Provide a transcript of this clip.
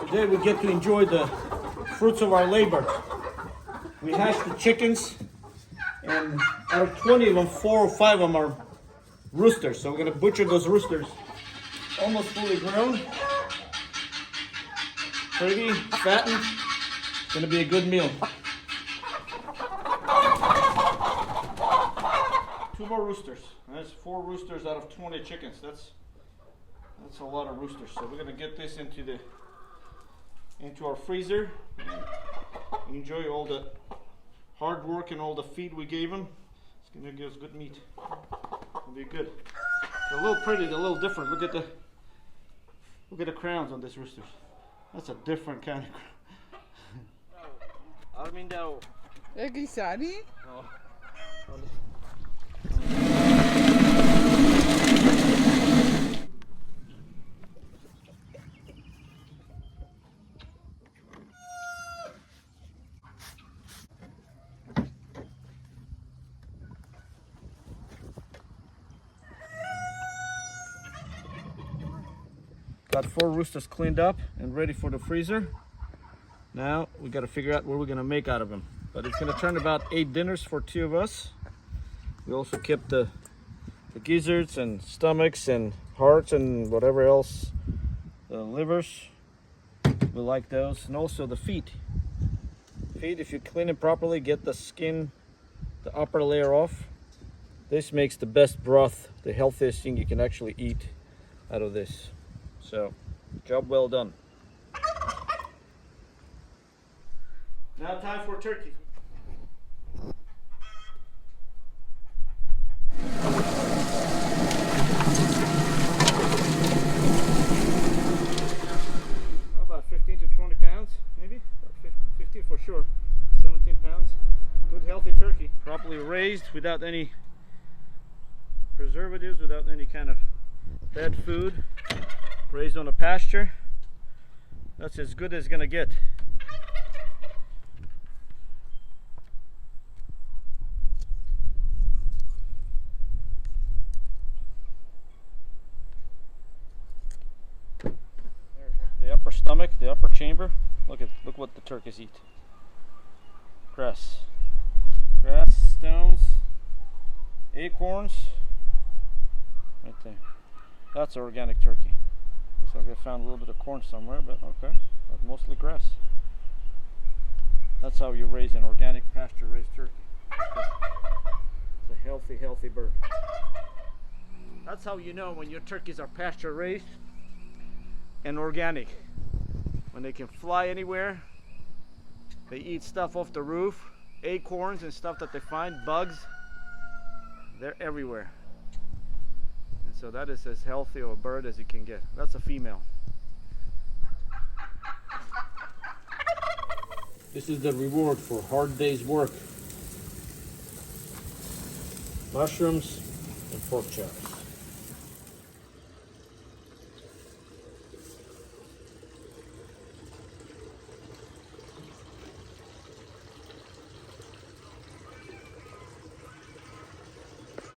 Today we get to enjoy the fruits of our labor. We hatched the chickens, and out of 20 of them, 4 or 5 of them are roosters. So we're gonna butcher those roosters. Almost fully grown. Pretty, fattened. It's gonna be a good meal. 2 more roosters. That's 4 roosters out of 20 chickens. That's a lot of roosters. So we're gonna get this into our freezer. Enjoy all the hard work and all the feed we gave them. It's gonna give us good meat. It'll be good. They're a little pretty, they're a little different. Look at the crowns on these roosters. That's a different kind of crown. Armindo. Grisani? Oh. Got 4 roosters cleaned up and ready for the freezer. Now we got to figure out what we're gonna make out of them. But it's gonna turn about 8 dinners for 2 of us. We also kept the gizzards and stomachs and hearts and whatever else, the livers. We like those, and also the feet. Feet, if you clean it properly, get the skin, the upper layer off. This makes the best broth, the healthiest thing you can actually eat out of this. So, job well done. Now time for turkey. About 15 to 20 pounds, maybe? About 50 for sure. 17 pounds. Good healthy turkey. Properly raised without any preservatives, without any kind of bad food. Raised on a pasture. That's as good as it's gonna get. The upper stomach, the upper chamber. Look what the turkeys eat. Grass, stones, acorns. Right there. That's organic turkey. Looks like I found a little bit of corn somewhere, but okay. That's mostly grass. That's how you raise an organic pasture-raised turkey. It's a healthy bird. That's how you know when your turkeys are pasture-raised and organic. When they can fly anywhere, they eat stuff off the roof, acorns and stuff that they find, bugs. They're everywhere. And so that is as healthy of a bird as you can get. That's a female. This is the reward for hard day's work. Mushrooms and pork chop.